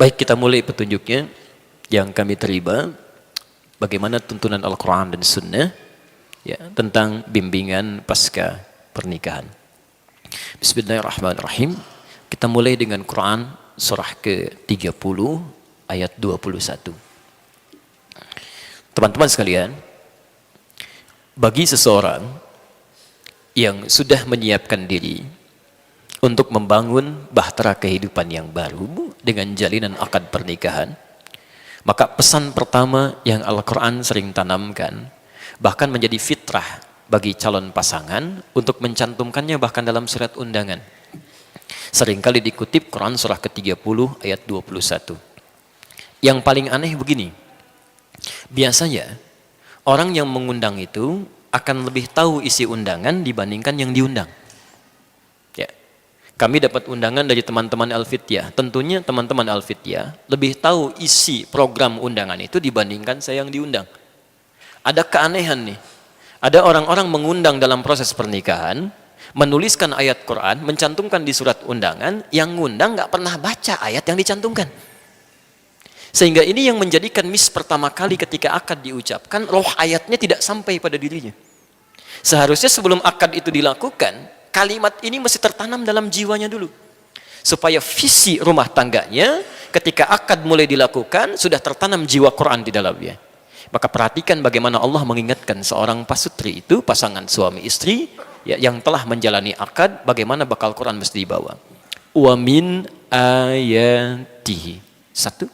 Baik, kita mulai petunjuknya yang kami terima bagaimana tuntunan Al-Quran dan Sunnah ya, tentang bimbingan pasca pernikahan. Bismillahirrahmanirrahim. Kita mulai dengan Quran surah ke-30 ayat 21. Teman-teman sekalian, bagi seseorang yang sudah menyiapkan diri untuk membangun bahtera kehidupan yang baru dengan jalinan akad pernikahan, maka pesan pertama yang Al-Quran sering tanamkan, bahkan menjadi fitrah bagi calon pasangan untuk mencantumkannya bahkan dalam surat undangan. Seringkali dikutip Quran surah ke-30 ayat 21. Yang paling aneh begini, biasanya orang yang mengundang itu akan lebih tahu isi undangan dibandingkan yang diundang. Ya. Kami dapat undangan dari teman-teman Al-Fityah. Tentunya teman-teman Al-Fityah lebih tahu isi program undangan itu dibandingkan saya yang diundang. Ada keanehan nih. Ada orang-orang mengundang dalam proses pernikahan, menuliskan ayat Quran, mencantumkan di surat undangan, yang ngundang nggak pernah baca ayat yang dicantumkan. Sehingga ini yang menjadikan miss pertama kali ketika akad diucapkan, roh ayatnya tidak sampai pada dirinya. Seharusnya sebelum akad itu dilakukan, kalimat ini mesti tertanam dalam jiwanya dulu. Supaya visi rumah tangganya ketika akad mulai dilakukan, sudah tertanam jiwa Quran di dalamnya. Maka perhatikan bagaimana Allah mengingatkan seorang pasutri itu, pasangan suami istri, ya, yang telah menjalani akad, bagaimana bakal Quran mesti dibawa. Wa min ayatihi. Satu.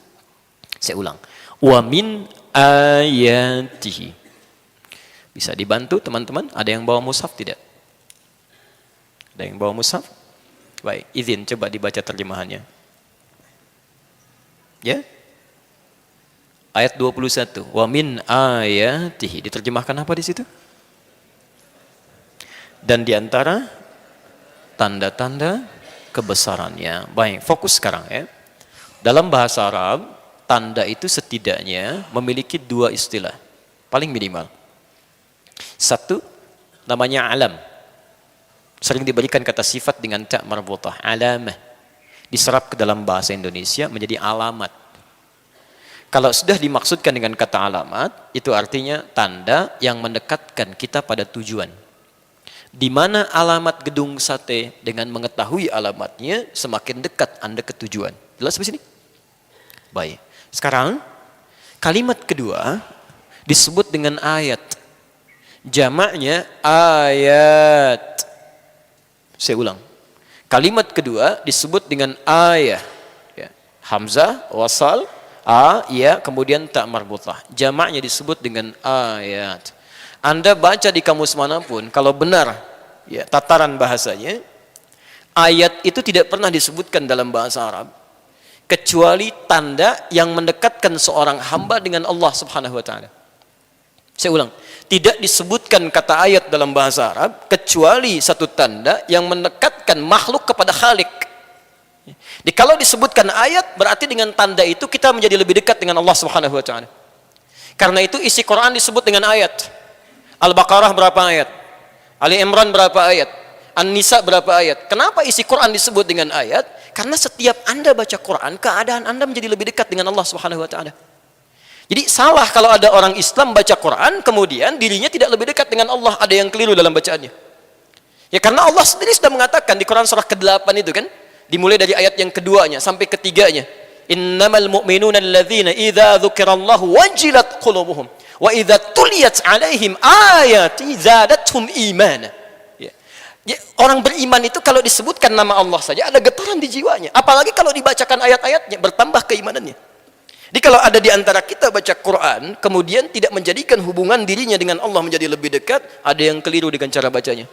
Saya ulang. Wa min ayatihi. Bisa dibantu teman-teman? Ada yang bawa mushaf tidak? Ada yang bawa mushaf? Baik, izin coba dibaca terjemahannya. Ya? Ayat 21. Wa min ayatihi. Diterjemahkan apa di situ? Dan di antara tanda-tanda kebesarannya. Baik, fokus sekarang ya. Dalam bahasa Arab, tanda itu setidaknya memiliki dua istilah. Paling minimal. Satu, namanya alam. Sering diberikan kata sifat dengan ta' marbutah. Alamah. Diserap ke dalam bahasa Indonesia menjadi alamat. Kalau sudah dimaksudkan dengan kata alamat, itu artinya tanda yang mendekatkan kita pada tujuan. Di mana alamat gedung sate, dengan mengetahui alamatnya, semakin dekat Anda ke tujuan. Jelas sampai sini? Baik. Sekarang, kalimat kedua disebut dengan ayat. Jamaknya ayat. Saya ulang. Kalimat kedua disebut dengan ayat. Ya. Hamzah, wasal, a, ya, kemudian tak marbutah. Jamaknya disebut dengan ayat. Anda baca di kamus manapun, kalau benar ya, tataran bahasanya, ayat itu tidak pernah disebutkan dalam bahasa Arab kecuali tanda yang mendekatkan seorang hamba dengan Allah Subhanahu wa taala. Saya ulang, tidak disebutkan kata ayat dalam bahasa Arab kecuali satu tanda yang mendekatkan makhluk kepada Khalik. Jadi kalau disebutkan ayat, berarti dengan tanda itu kita menjadi lebih dekat dengan Allah Subhanahu wa taala. Karena itu isi Quran disebut dengan ayat. Al-Baqarah berapa ayat? Ali Imran berapa ayat? An-Nisa berapa ayat? Kenapa isi Quran disebut dengan ayat? Karena setiap Anda baca Quran, keadaan Anda menjadi lebih dekat dengan Allah Subhanahu wa taala. Jadi salah kalau ada orang Islam baca Quran, kemudian dirinya tidak lebih dekat dengan Allah, ada yang keliru dalam bacaannya. Ya karena Allah sendiri sudah mengatakan di Quran surah ke-8 itu kan, dimulai dari ayat yang keduanya sampai ketiganya. Innamal mu'minuna alladzina idza dzukirallahu wajilat qulubuhum wa idza tuliyat alaihim ayati zadatuhum imana. Ya, orang beriman itu kalau disebutkan nama Allah saja ada getaran di jiwanya. Apalagi kalau dibacakan ayat-ayatnya, bertambah keimanannya. Jadi kalau ada di antara kita baca Quran, kemudian tidak menjadikan hubungan dirinya dengan Allah menjadi lebih dekat, ada yang keliru dengan cara bacanya.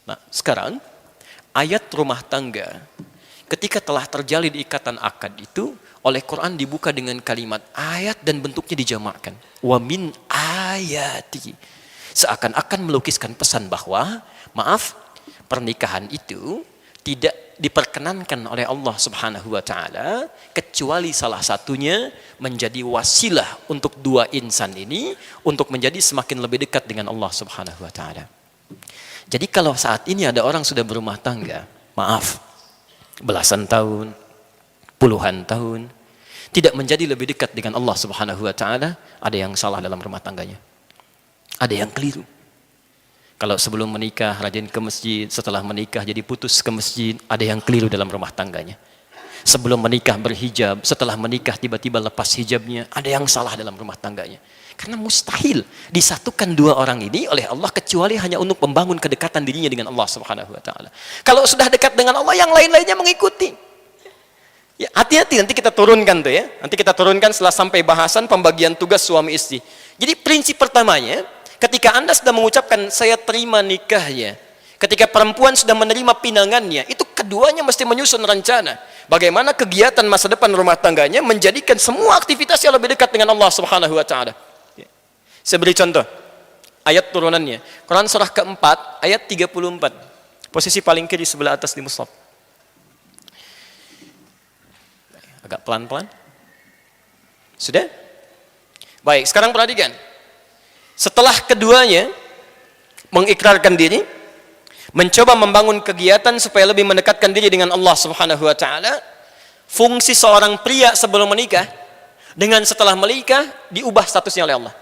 Nah, sekarang ayat rumah tangga ketika telah terjalin ikatan akad itu oleh Quran dibuka dengan kalimat ayat dan bentuknya dijamakkan. Wa min ayati. Seakan-akan melukiskan pesan bahwa maaf, pernikahan itu tidak diperkenankan oleh Allah Subhanahu wa taala kecuali salah satunya menjadi wasilah untuk dua insan ini untuk menjadi semakin lebih dekat dengan Allah Subhanahu wa taala. Jadi kalau saat ini ada orang sudah berumah tangga, maaf, belasan tahun, puluhan tahun, tidak menjadi lebih dekat dengan Allah Subhanahu wa taala, ada yang salah dalam rumah tangganya. Ada yang keliru. Kalau sebelum menikah rajin ke masjid, setelah menikah jadi putus ke masjid, ada yang keliru dalam rumah tangganya. Sebelum menikah berhijab, setelah menikah tiba-tiba lepas hijabnya, ada yang salah dalam rumah tangganya. Karena mustahil disatukan dua orang ini oleh Allah kecuali hanya untuk membangun kedekatan dirinya dengan Allah Subhanahu wa taala. Kalau sudah dekat dengan Allah, yang lain-lainnya mengikuti. Ya, hati-hati, nanti kita turunkan tuh ya. Nanti kita turunkan setelah sampai bahasan pembagian tugas suami istri. Jadi prinsip pertamanya, ketika Anda sudah mengucapkan saya terima nikahnya, ketika perempuan sudah menerima pinangannya, itu keduanya mesti menyusun rencana bagaimana kegiatan masa depan rumah tangganya menjadikan semua aktivitas yang lebih dekat dengan Allah Subhanahu wa taala. Saya beri contoh ayat turunannya. Quran surah keempat ayat 34. Posisi paling kiri sebelah atas di mushaf. Agak pelan-pelan. Sudah? Baik, sekarang perhatikan. Setelah keduanya mengikrarkan diri, mencoba membangun kegiatan supaya lebih mendekatkan diri dengan Allah Subhanahu wa taala, fungsi seorang pria sebelum menikah dengan setelah menikah diubah statusnya oleh Allah.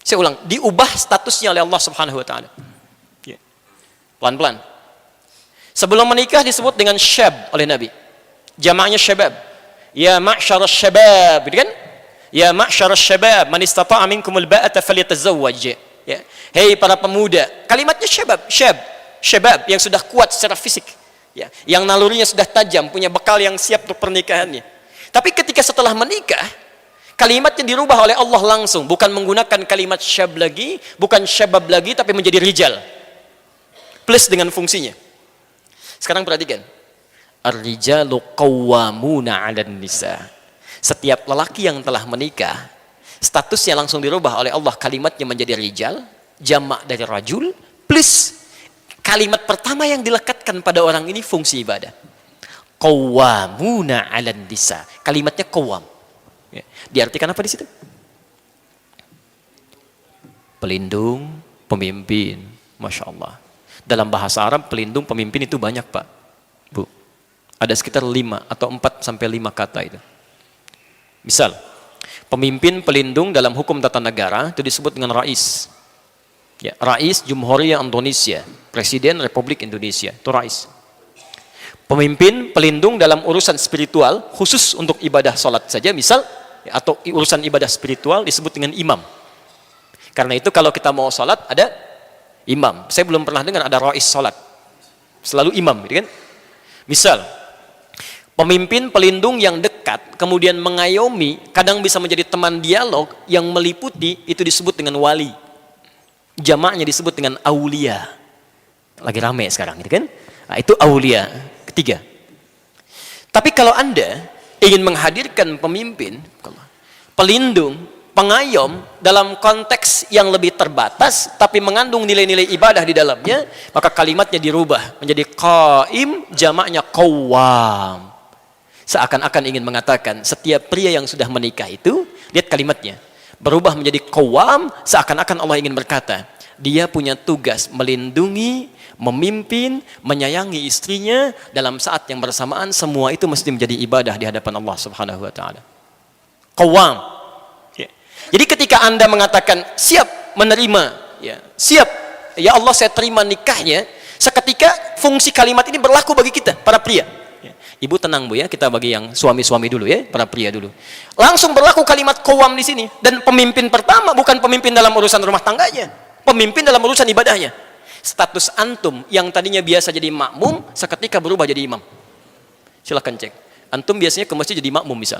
Saya ulang, diubah statusnya oleh Allah Subhanahu wa taala. Pelan-pelan. Sebelum menikah disebut dengan syab oleh Nabi. Jamaknya syabab. Ya ma'syarasy syabab, gitu kan? Ya ma'syarasy syabab, man istata'a minkumul ba'ata falyatazawwaj. Ya. Hei para pemuda, kalimatnya syabab yang sudah kuat secara fisik. Ya, yang nalurinya sudah tajam, punya bekal yang siap untuk pernikahannya. Tapi ketika setelah menikah, kalimatnya dirubah oleh Allah langsung, bukan menggunakan kalimat syab lagi, bukan syabab lagi, tapi menjadi rijal. Plus dengan fungsinya. Sekarang perhatikan. Ar-rijalu qawwamuna 'alan nisa. Setiap lelaki yang telah menikah, statusnya langsung dirubah oleh Allah, kalimatnya menjadi rijal, jamak dari rajul, plus kalimat pertama yang dilekatkan pada orang ini fungsi ibadah. Qawwamuna 'alan nisa. Kalimatnya qawwam. Ya. Diartikan apa di situ? Pelindung, pemimpin. Masya Allah. Dalam bahasa Arab, pelindung, pemimpin itu banyak, Pak, Bu. Ada sekitar 5 atau 4 sampai 5 kata itu. Misal, pemimpin pelindung dalam hukum tata negara itu disebut dengan rais. Ya, Rais Jumhuriyah Indonesia, Presiden Republik Indonesia, itu rais. Pemimpin pelindung dalam urusan spiritual, khusus untuk ibadah sholat saja, misal, ya, atau urusan ibadah spiritual disebut dengan imam. Karena itu kalau kita mau sholat ada imam. Saya belum pernah dengar ada rais sholat. Selalu imam, gitu kan? Misal, pemimpin pelindung yang dekat, kemudian mengayomi, kadang bisa menjadi teman dialog yang meliputi, itu disebut dengan wali. Jamaknya disebut dengan aulia. Lagi rame sekarang, gitu kan? Nah, itu aulia. Ketiga. Tapi kalau Anda ingin menghadirkan pemimpin, pelindung, pengayom dalam konteks yang lebih terbatas, tapi mengandung nilai-nilai ibadah di dalamnya, maka kalimatnya dirubah menjadi qaim, jamaknya qawwam. Seakan-akan ingin mengatakan setiap pria yang sudah menikah itu, lihat kalimatnya, berubah menjadi qawwam, seakan-akan Allah ingin berkata, dia punya tugas melindungi, memimpin, menyayangi istrinya, dalam saat yang bersamaan semua itu mesti menjadi ibadah di hadapan Allah Subhanahu wa taala. Qawwam. Ya. Jadi ketika Anda mengatakan siap menerima, ya, siap, ya Allah saya terima nikahnya, seketika fungsi kalimat ini berlaku bagi kita para pria. Ya. Ibu tenang Bu ya, kita bagi yang suami-suami dulu ya, para pria dulu. Langsung berlaku kalimat qawwam di sini, dan pemimpin pertama bukan pemimpin dalam urusan rumah tangganya, pemimpin dalam urusan ibadahnya. Status antum yang tadinya biasa jadi makmum, seketika berubah jadi imam. Silakan cek. Antum biasanya ke masjid jadi makmum misal.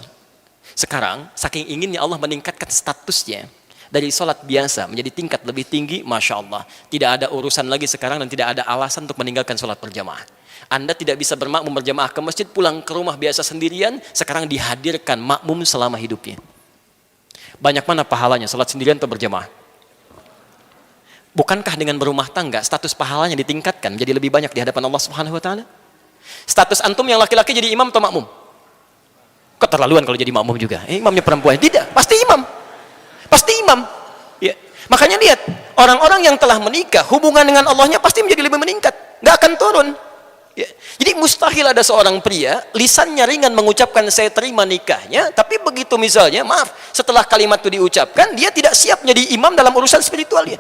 Sekarang, saking inginnya Allah meningkatkan statusnya dari sholat biasa menjadi tingkat lebih tinggi, Masya Allah. Tidak ada urusan lagi sekarang dan tidak ada alasan untuk meninggalkan sholat berjamaah. Anda tidak bisa bermakmum berjamaah ke masjid, pulang ke rumah biasa sendirian, sekarang dihadirkan makmum selama hidupnya. Banyak mana pahalanya, sholat sendirian atau berjamaah? Bukankah dengan berumah tangga status pahalanya ditingkatkan menjadi lebih banyak di hadapan Allah Subhanahu wa taala? Status antum yang laki-laki jadi imam atau makmum? Keterlaluan kalau jadi makmum juga. Imamnya perempuan. Tidak, pasti imam. Pasti imam. Ya. Makanya lihat, orang-orang yang telah menikah, hubungan dengan Allahnya pasti menjadi lebih meningkat. Nggak akan turun. Ya. Jadi mustahil ada seorang pria lisannya ringan mengucapkan saya terima nikahnya, tapi begitu misalnya maaf setelah kalimat itu diucapkan dia tidak siap menjadi imam dalam urusan spiritualnya.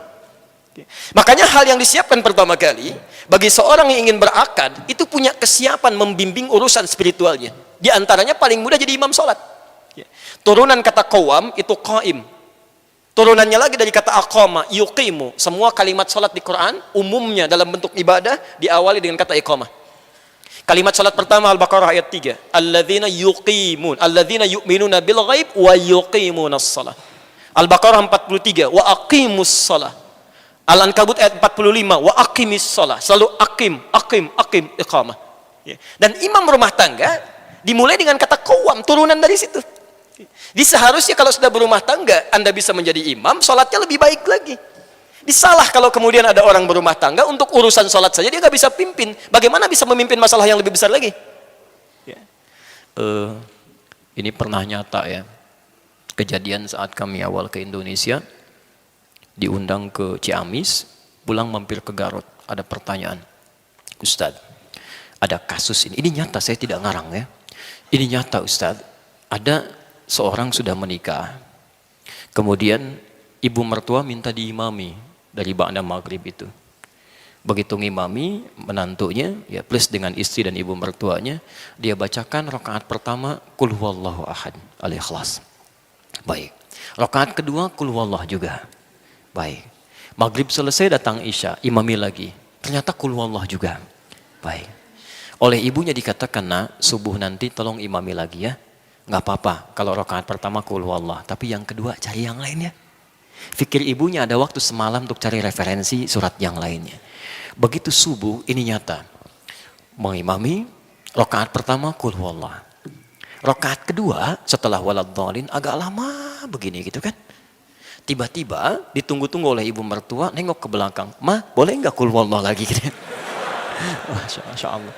Makanya hal yang disiapkan pertama kali bagi seorang yang ingin berakad itu punya kesiapan membimbing urusan spiritualnya. Di antaranya paling mudah jadi imam sholat. Turunan kata qawam itu qaim. Turunannya lagi dari kata aqama, yuqimu. Semua kalimat sholat di Quran umumnya dalam bentuk ibadah diawali dengan kata iqamah. Kalimat salat pertama Al-Baqarah ayat 3. Alladzina yuqimun, alladzina yu'minuna bil ghaib wa yuqimunas shalah. Al-Baqarah 43, wa aqimus shalah. Al-Ankabut ayat 45, wa aqimis shalah. Selalu aqim, iqamah. Dan imam rumah tangga dimulai dengan kata qawam, turunan dari situ. Jadi seharusnya kalau sudah berumah tangga, Anda bisa menjadi imam, salatnya lebih baik lagi. Disalah kalau kemudian ada orang berumah tangga untuk urusan sholat saja dia nggak bisa pimpin. Bagaimana bisa memimpin masalah yang lebih besar lagi? Ya. Ini pernah nyata ya. Kejadian saat kami awal ke Indonesia, diundang ke Ciamis, pulang mampir ke Garut. Ada pertanyaan, Ustadz, ada kasus ini. Ini nyata, saya tidak ngarang ya. Ini nyata Ustadz, ada seorang sudah menikah, kemudian ibu mertua minta diimami dari ba'da maghrib itu. Begitu ngimami menantunya, ya plus dengan istri dan ibu mertuanya, dia bacakan rakaat pertama qul huwallahu ahad, al-ikhlas. Baik. Rakaat kedua qul huwallah juga. Baik. Maghrib selesai datang isya, imami lagi. Ternyata qul huwallah juga. Baik. Oleh ibunya dikatakan, "Nak, subuh nanti tolong imami lagi ya." Nggak apa-apa kalau rakaat pertama qul huwallah, tapi yang kedua cari yang lainnya. Fikir ibunya ada waktu semalam untuk cari referensi surat yang lainnya. Begitu subuh ini nyata. Mengimami rakaat pertama qul huwallah. Rakaat kedua setelah waladhdallin agak lama begini gitu kan. Tiba-tiba ditunggu-tunggu oleh ibu mertua, nengok ke belakang. "Ma, boleh nggak qul huwallah lagi?" gitu. Masya Allah.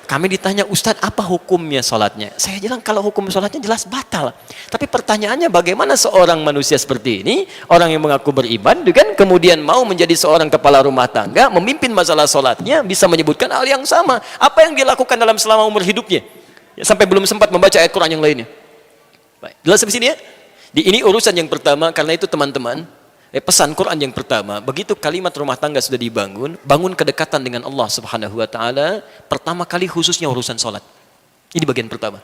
Kami ditanya, "Ustadz, apa hukumnya sholatnya?" Saya bilang, kalau hukum sholatnya jelas batal. Tapi pertanyaannya bagaimana seorang manusia seperti ini, orang yang mengaku beriman, kan, kemudian mau menjadi seorang kepala rumah tangga, memimpin masalah sholatnya, bisa menyebutkan hal yang sama. Apa yang dia lakukan dalam selama umur hidupnya? Ya, sampai belum sempat membaca ayat Quran yang lainnya. Baik, jelas sampai sini ya? Ini urusan yang pertama, karena itu teman-teman, pesan Quran yang pertama, begitu kalimat rumah tangga sudah dibangun, bangun kedekatan dengan Allah Subhanahu wa taala, pertama kali khususnya urusan salat. Ini bagian pertama.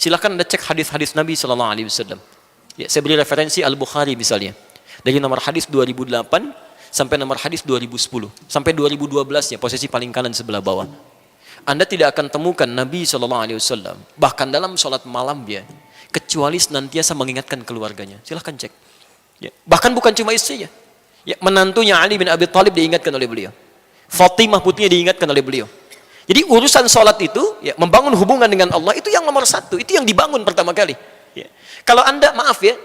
Silakan Anda cek hadis-hadis Nabi sallallahu alaihi wasallam. Ya, saya beri referensi Al-Bukhari misalnya. Dari nomor hadis 2008 sampai nomor hadis 2010, sampai 2012 ya, posisi paling kanan sebelah bawah. Anda tidak akan temukan Nabi sallallahu alaihi wasallam bahkan dalam salat malam dia kecuali senantiasa mengingatkan keluarganya. Silakan cek. Ya, bahkan bukan cuma istrinya, ya, menantunya Ali bin Abi Thalib diingatkan oleh beliau, Fatimah putrinya diingatkan oleh beliau. Jadi urusan sholat itu, ya, membangun hubungan dengan Allah itu yang nomor satu, itu yang dibangun pertama kali. Ya. Kalau Anda, maaf ya,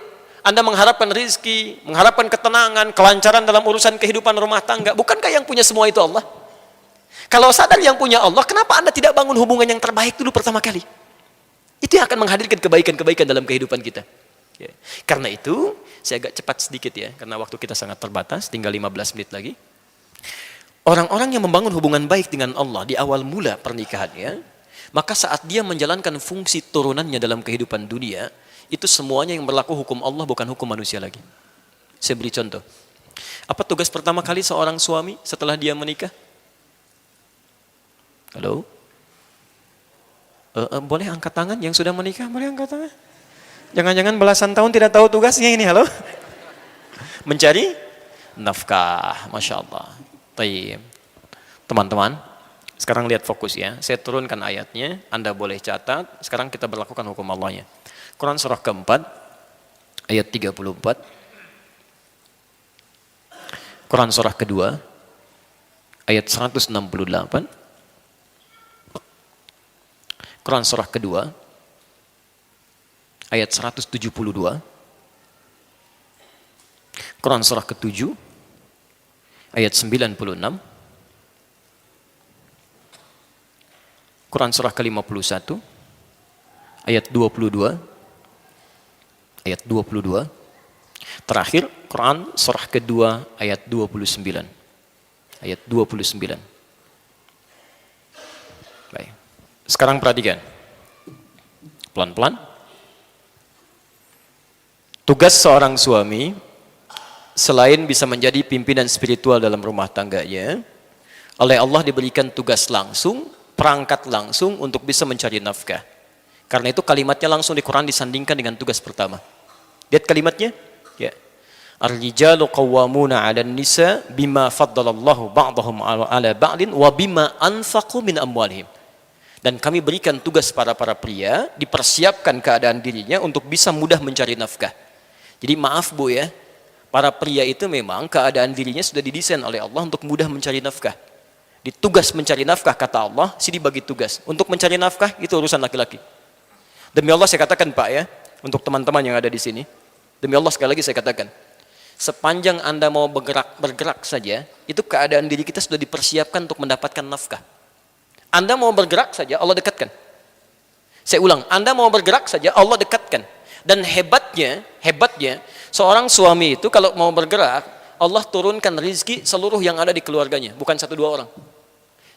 Anda mengharapkan rizki, mengharapkan ketenangan, kelancaran dalam urusan kehidupan rumah tangga, bukankah yang punya semua itu Allah? Kalau sadar yang punya Allah, kenapa Anda tidak bangun hubungan yang terbaik dulu pertama kali? Itu yang akan menghadirkan kebaikan-kebaikan dalam kehidupan kita. Ya. Karena itu saya agak cepat sedikit ya, karena waktu kita sangat terbatas, tinggal 15 menit lagi. Orang-orang yang membangun hubungan baik dengan Allah di awal mula pernikahannya, maka saat dia menjalankan fungsi turunannya dalam kehidupan dunia, itu semuanya yang berlaku hukum Allah, bukan hukum manusia lagi. Saya beri contoh. Apa tugas pertama kali seorang suami setelah dia menikah? Halo? Boleh angkat tangan yang sudah menikah? Boleh angkat tangan? Jangan-jangan belasan tahun tidak tahu tugasnya ini, halo? Mencari nafkah, Masya Allah. Baik. Teman-teman, sekarang lihat fokus ya. Saya turunkan ayatnya, Anda boleh catat. Sekarang kita berlakukan hukum Allahnya. Quran surah keempat, ayat 34. Quran surah kedua, ayat 168. Quran surah kedua, ayat 172. Quran surah ke-7 ayat 96. Quran surah ke-51 ayat 22. Ayat 22. Terakhir Quran surah kedua ayat 29. Ayat 29. Sekarang perhatikan. Pelan-pelan. Tugas seorang suami, selain bisa menjadi pimpinan spiritual dalam rumah tangganya, oleh Allah diberikan tugas langsung, perangkat langsung untuk bisa mencari nafkah. Karena itu kalimatnya langsung di Quran disandingkan dengan tugas pertama. Lihat kalimatnya? Ya. Ar-rijalu qawwamuna 'alan nisa bima faddalallahu ba'dahum 'ala ba'din wa bima anfaqu min amwalihim. Dan kami berikan tugas para pria, dipersiapkan keadaan dirinya untuk bisa mudah mencari nafkah. Jadi maaf Bu ya, para pria itu memang keadaan dirinya sudah didesain oleh Allah untuk mudah mencari nafkah. Di tugas mencari nafkah kata Allah, sini bagi tugas. Untuk mencari nafkah itu urusan laki-laki. Demi Allah saya katakan Pak ya, untuk teman-teman yang ada di sini, demi Allah sekali lagi saya katakan, sepanjang Anda mau bergerak saja, itu keadaan diri kita sudah dipersiapkan untuk mendapatkan nafkah. Anda mau bergerak saja, Allah dekatkan. Saya ulang, Anda mau bergerak saja, Allah dekatkan. Dan hebatnya, seorang suami itu kalau mau bergerak, Allah turunkan rizki seluruh yang ada di keluarganya, bukan 1-2 orang.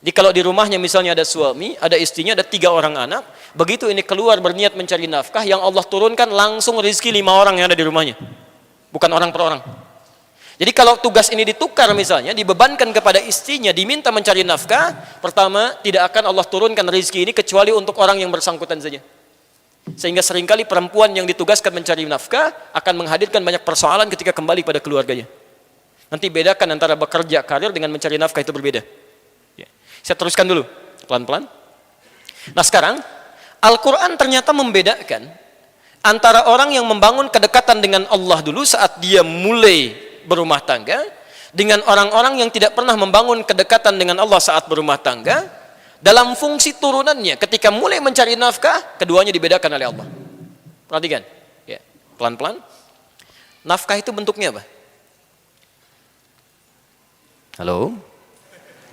Jadi kalau di rumahnya misalnya ada suami, ada istrinya, ada 3 orang anak, begitu ini keluar berniat mencari nafkah, yang Allah turunkan langsung rizki 5 orang yang ada di rumahnya. Bukan orang per orang. Jadi kalau tugas ini ditukar misalnya, dibebankan kepada istrinya, diminta mencari nafkah, pertama, tidak akan Allah turunkan rizki ini kecuali untuk orang yang bersangkutan saja. Sehingga seringkali perempuan yang ditugaskan mencari nafkah akan menghadirkan banyak persoalan ketika kembali pada keluarganya. Nanti bedakan antara bekerja karir dengan mencari nafkah, itu berbeda. Ya. Saya teruskan dulu, pelan-pelan. Nah sekarang, Al-Quran ternyata membedakan antara orang yang membangun kedekatan dengan Allah dulu saat dia mulai berumah tangga, dengan orang-orang yang tidak pernah membangun kedekatan dengan Allah saat berumah tangga. Dalam fungsi turunannya, ketika mulai mencari nafkah, keduanya dibedakan oleh Allah. Perhatikan, ya, pelan-pelan. Nafkah itu bentuknya apa? Halo?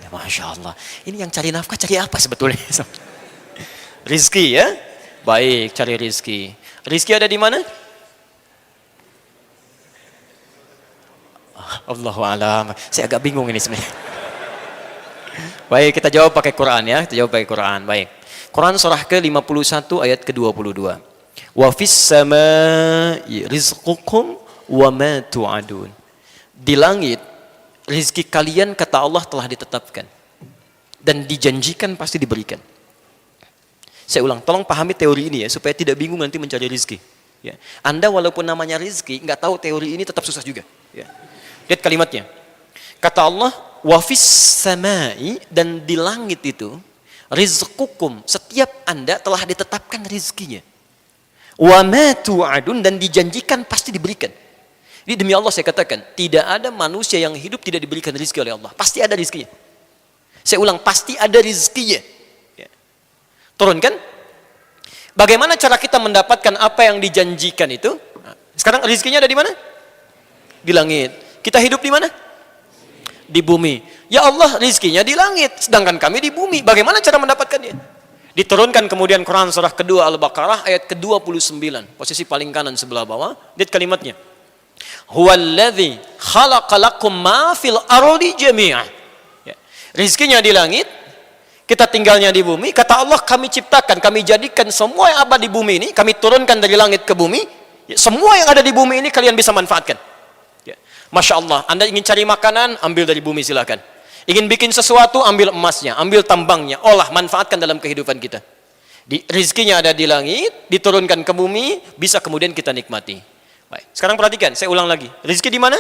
Ya, Masya Allah. Ini yang cari nafkah, cari apa sebetulnya? Rizki ya? Baik, cari rizki. Rizki ada di mana? Allahu a'lam. Saya agak bingung ini sebenarnya. Baik, kita jawab pakai Quran ya. Kita jawab pakai Quran. Baik. Quran surah ke-51 ayat ke-22. Wa fis samai rizqukum wa ma tu'adun. Di langit rizki kalian kata Allah telah ditetapkan dan dijanjikan pasti diberikan. Saya ulang, tolong pahami teori ini ya supaya tidak bingung nanti mencari rizki. Ya. Anda walaupun namanya rizki, nggak tahu teori ini tetap susah juga. Ya. Lihat kalimatnya. Kata Allah, wafis samai, dan di langit itu rizqukum, setiap Anda telah ditetapkan rizkinya. Wa ma tu'adun, dan dijanjikan pasti diberikan. Jadi demi Allah saya katakan, tidak ada manusia yang hidup tidak diberikan rizki oleh Allah. Pasti ada rizkinya. Saya ulang, pasti ada rizkinya. Ya. Turunkan. Bagaimana cara kita mendapatkan apa yang dijanjikan itu? Nah, sekarang rizkinya ada di mana? Di langit. Kita hidup di mana? Di bumi. Ya Allah rizkinya di langit, sedangkan kami di bumi. Bagaimana cara mendapatkannya? Diturunkan kemudian Quran surah kedua Al-Baqarah ayat ke-29, posisi paling kanan sebelah bawah. Lihat kalimatnya. Huwallazi khalaqalakum ma fil ardi jami'ah. Ya. Rizkinya di langit, kita tinggalnya di bumi. Kata Allah, kami ciptakan, kami jadikan semua yang ada di bumi ini, kami turunkan dari langit ke bumi. Ya, semua yang ada di bumi ini kalian bisa manfaatkan. Masya Allah, Anda ingin cari makanan, ambil dari bumi silakan. Ingin bikin sesuatu, ambil emasnya, ambil tambangnya, olah, manfaatkan dalam kehidupan kita. Rizkinya ada di langit, diturunkan ke bumi, bisa kemudian kita nikmati. Baik. Sekarang perhatikan, saya ulang lagi. Rizki di mana?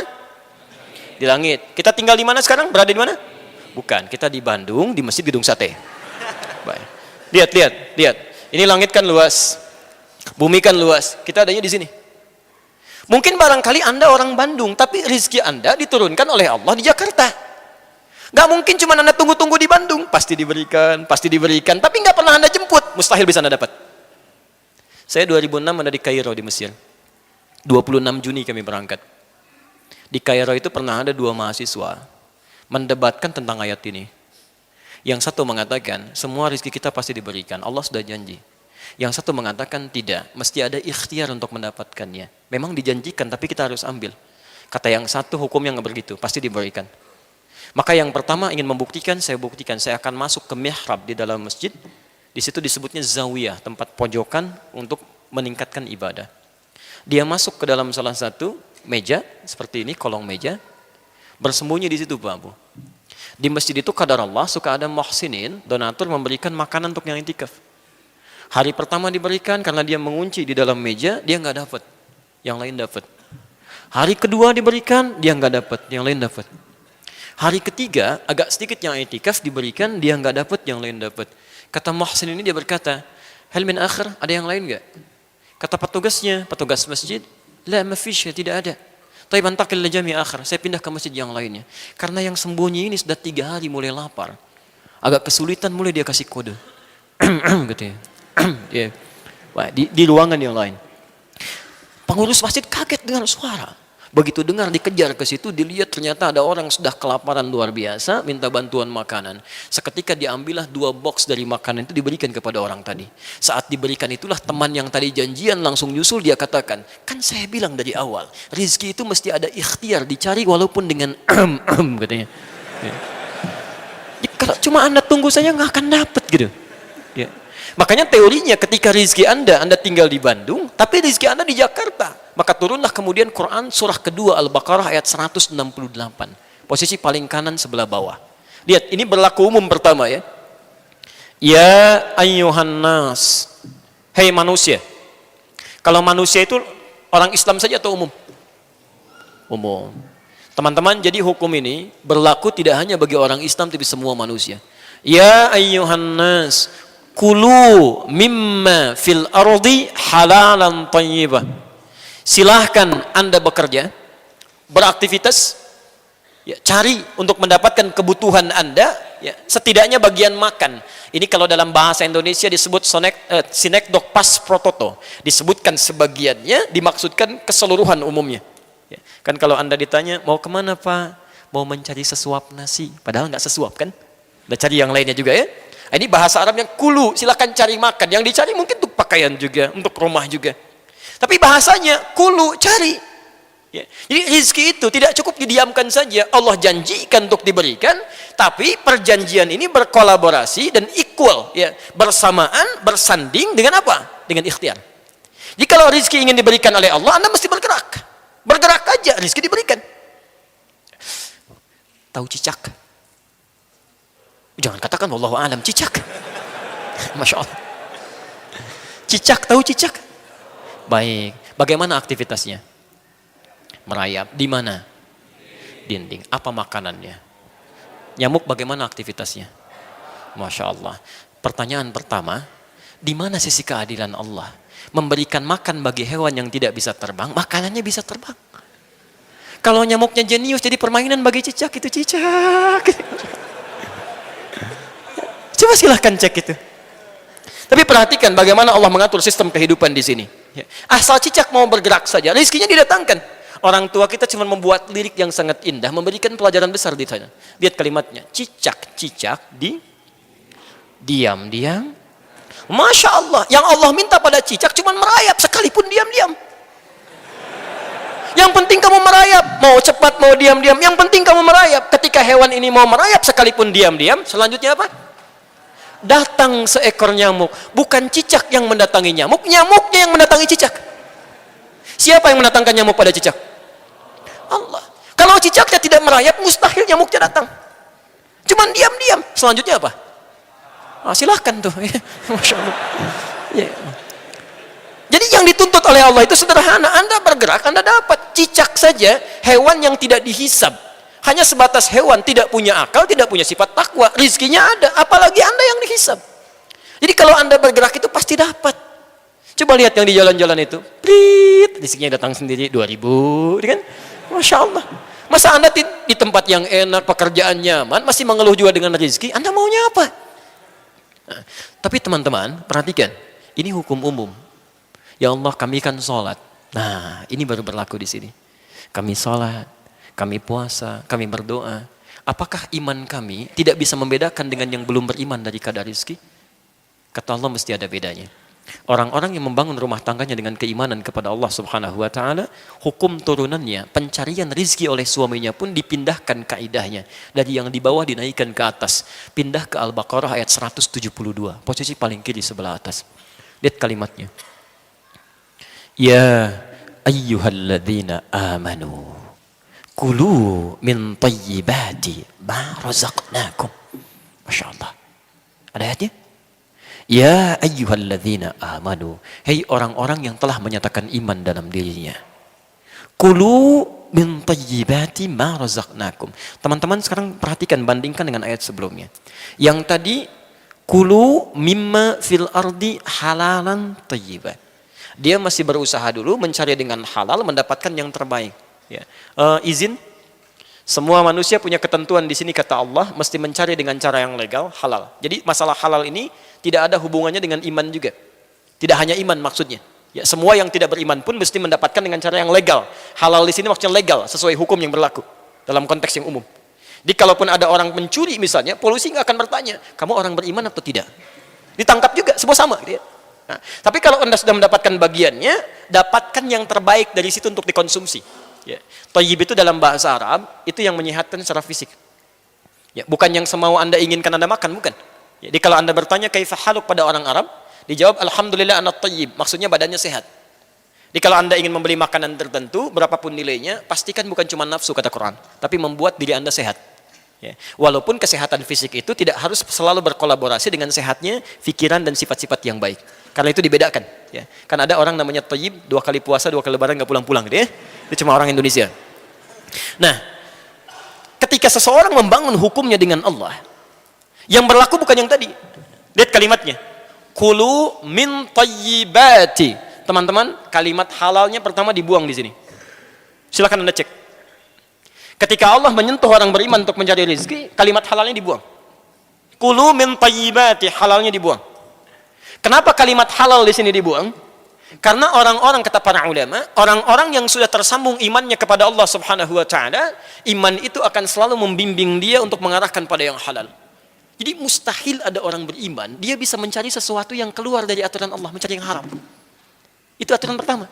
Di langit. Kita tinggal di mana sekarang? Berada di mana? Bukan, kita di Bandung, di Masjid Gedung Sate. Baik. Lihat. Ini langit kan luas, bumi kan luas. Kita adanya di sini. Mungkin barangkali Anda orang Bandung, tapi rizki Anda diturunkan oleh Allah di Jakarta. Gak mungkin cuma Anda tunggu-tunggu di Bandung. Pasti diberikan. Tapi gak pernah Anda jemput. Mustahil bisa Anda dapat. Saya 2006 ada di Kairo di Mesir. 26 Juni kami berangkat. Di Kairo itu pernah ada 2 mahasiswa mendebatkan tentang ayat ini. Yang satu mengatakan, semua rizki kita pasti diberikan. Allah sudah janji. Yang satu mengatakan tidak, mesti ada ikhtiar untuk mendapatkannya. Memang dijanjikan, tapi kita harus ambil. Kata yang satu, hukumnya nggak begitu, pasti diberikan. Maka yang pertama ingin membuktikan, saya buktikan. Saya akan masuk ke mihrab di dalam masjid. Di situ disebutnya zawiyah, tempat pojokan untuk meningkatkan ibadah. Dia masuk ke dalam salah satu meja seperti ini, kolong meja, bersembunyi di situ Pak Abu. Di masjid itu kadar Allah suka ada muhsinin, donatur memberikan makanan untuk yang itikaf. Hari pertama diberikan karena dia mengunci di dalam meja, dia nggak dapat, yang lain dapat. Hari kedua diberikan, dia nggak dapat, yang lain dapat. Hari ketiga agak sedikit yang itikaf diberikan, dia nggak dapat, yang lain dapat. Kata muhsin ini dia berkata, hal min akhir, ada yang lain nggak? Kata petugasnya, petugas masjid, la mafish, tidak ada. Tapi bantakil jami akhir, saya pindah ke masjid yang lainnya. Karena yang sembunyi ini sudah 3 hari mulai lapar, agak kesulitan, mulai dia kasih kode, gitu ya. Wah, di ruangan yang lain. Pengurus masjid kaget dengan suara. Begitu dengar dikejar ke situ, dilihat ternyata ada orang sudah kelaparan luar biasa, minta bantuan makanan. Seketika diambillah 2 box dari makanan itu diberikan kepada orang tadi. Saat diberikan itulah teman yang tadi janjian langsung nyusul, dia katakan, kan saya bilang dari awal, rizki itu mesti ada ikhtiar, dicari walaupun dengan katanya. Ya. Kalau cuma Anda tunggu saja nggak akan dapat gitu. Ya. Makanya teorinya ketika rizki Anda tinggal di Bandung, tapi rizki Anda di Jakarta, maka turunlah kemudian Quran surah kedua Al-Baqarah ayat 168. Posisi paling kanan sebelah bawah. Lihat, ini berlaku umum pertama ya. Ya ayyuhan nas. Hei manusia. Kalau manusia itu orang Islam saja atau umum? Umum. Teman-teman, jadi hukum ini berlaku tidak hanya bagi orang Islam tapi semua manusia. Ya ayyuhan nas, kulu mimma fil ardi halalan thayyibah. Silahkan Anda bekerja, beraktivitas, ya, cari untuk mendapatkan kebutuhan Anda, ya, setidaknya bagian makan. Ini kalau dalam bahasa Indonesia disebut sinekdok pas prototo. Disebutkan sebagiannya, dimaksudkan keseluruhan umumnya. Ya, kan kalau Anda ditanya, mau kemana Pak? Mau mencari sesuap nasi. Padahal nggak sesuap kan? Udah cari yang lainnya juga ya. Ini bahasa Arab yang kulu, silahkan cari makan. Yang dicari mungkin untuk pakaian juga, untuk rumah juga. Tapi bahasanya kulu, cari. Ya. Jadi rezeki itu tidak cukup didiamkan saja. Allah janjikan untuk diberikan, tapi perjanjian ini berkolaborasi dan equal, ya, bersamaan, bersanding dengan apa? Dengan ikhtiar. Jadi kalau rezeki ingin diberikan oleh Allah, Anda mesti bergerak. Bergerak aja, rezeki diberikan. Tahu cicak? Jangan katakan wallahu alam, cicak. Masya Allah. Cicak, tahu cicak? Baik, bagaimana aktivitasnya? Merayap, di mana? Dinding. Apa makanannya? Nyamuk bagaimana aktivitasnya? Masya Allah. Pertanyaan pertama, di mana sisi keadilan Allah? Memberikan makan bagi hewan yang tidak bisa terbang, makanannya bisa terbang. Kalau nyamuknya jenius, jadi permainan bagi cicak, itu cicak. Coba silahkan cek itu. Tapi perhatikan bagaimana Allah mengatur sistem kehidupan di sini. Asal cicak mau bergerak saja, rezekinya didatangkan. Orang tua kita cuma membuat lirik yang sangat indah, memberikan pelajaran besar di sana. Lihat kalimatnya, cicak-cicak diam-diam. Masya Allah, yang Allah minta pada cicak cuma merayap sekalipun diam-diam. Yang penting kamu merayap, mau cepat mau diam-diam, yang penting kamu merayap. Ketika hewan ini mau merayap sekalipun diam-diam, selanjutnya apa? Datang seekor nyamuk. Bukan cicak yang mendatangi nyamuk, nyamuknya yang mendatangi cicak. Siapa yang mendatangkan nyamuk pada cicak? Allah. Kalau cicaknya tidak merayap, mustahil nyamuknya datang. Cuman diam-diam. Selanjutnya apa? Silahkan tuh. Masya Allah. Ya. Jadi yang dituntut oleh Allah itu sederhana. Anda bergerak, Anda dapat. Cicak saja, hewan yang tidak dihisab. Hanya sebatas hewan, tidak punya akal, tidak punya sifat takwa, rizkinya ada, apalagi Anda yang dihisab. Jadi kalau Anda bergerak itu pasti dapat. Coba lihat yang di jalan-jalan itu, prit, rizkinya datang sendiri 2000, kan? Masya Allah. Masa Anda di tempat yang enak, pekerjaan nyaman, masih mengeluh juga dengan rizki, Anda maunya apa? Nah, tapi teman-teman, perhatikan, ini hukum umum. Ya Allah, kami kan sholat. Nah, ini baru berlaku di sini. Kami sholat. Kami puasa, kami berdoa. Apakah iman kami tidak bisa membedakan dengan yang belum beriman dari kadar rizki? Kata Allah mesti ada bedanya. Orang-orang yang membangun rumah tangganya dengan keimanan kepada Allah Subhanahu wa taala, hukum turunannya, pencarian rizki oleh suaminya pun dipindahkan kaidahnya dari yang di bawah dinaikkan ke atas. Pindah ke Al-Baqarah ayat 172, posisi paling kiri sebelah atas. Lihat kalimatnya. Ya ayyuhalladzina amanu kulu min tayyibati ma razaqnakum. Masya Allah. Ada ayatnya? Ya ayyuhalladzina amanu. Hei orang-orang yang telah menyatakan iman dalam dirinya. Kulu min tayyibati ma razaqnakum. Teman-teman sekarang perhatikan, bandingkan dengan ayat sebelumnya. Yang tadi, kulu mimma fil ardi halalan tayyiban. Dia masih berusaha dulu mencari dengan halal, mendapatkan yang terbaik. Ya. Izin. Semua manusia punya ketentuan di sini, kata Allah, mesti mencari dengan cara yang legal, halal. Jadi masalah halal ini tidak ada hubungannya dengan iman juga. Tidak hanya iman maksudnya. Ya, semua yang tidak beriman pun mesti mendapatkan dengan cara yang legal. Halal di sini maksudnya legal, sesuai hukum yang berlaku dalam konteks yang umum. Jadi kalaupun ada orang mencuri misalnya, polisi nggak akan bertanya, kamu orang beriman atau tidak? Ditangkap juga, semua sama. Gitu ya. Nah, tapi kalau Anda sudah mendapatkan bagiannya, dapatkan yang terbaik dari situ untuk dikonsumsi. Ya. Thayyib itu dalam bahasa Arab itu yang menyehatkan secara fisik. Ya, bukan yang semau Anda inginkan Anda makan, bukan. Ya, jadi kalau Anda bertanya kaifa haluk pada orang Arab, dijawab alhamdulillah ana thayyib, maksudnya badannya sehat. Jadi kalau Anda ingin membeli makanan tertentu, berapapun nilainya, pastikan bukan cuma nafsu kata Quran, tapi membuat diri Anda sehat. Ya. Walaupun kesehatan fisik itu tidak harus selalu berkolaborasi dengan sehatnya pikiran dan sifat-sifat yang baik. Karena itu dibedakan. Ya. Kan ada orang namanya thayyib, 2 kali puasa, 2 kali lebaran nggak pulang-pulang. Gitu ya. Itu cuma orang Indonesia. Nah, ketika seseorang membangun hukumnya dengan Allah, yang berlaku bukan yang tadi. Lihat kalimatnya. Kulu min tayyibati. Teman-teman, kalimat halalnya pertama dibuang di sini. Silakan Anda cek. Ketika Allah menyentuh orang beriman untuk mencari rezeki, kalimat halalnya dibuang. Kulu min tayyibati, halalnya dibuang. Kenapa kalimat halal di sini dibuang? Karena orang-orang, kata para ulama, orang-orang yang sudah tersambung imannya kepada Allah Subhanahu wa taala, iman itu akan selalu membimbing dia untuk mengarahkan pada yang halal. Jadi mustahil ada orang beriman, dia bisa mencari sesuatu yang keluar dari aturan Allah, mencari yang haram. Itu aturan pertama.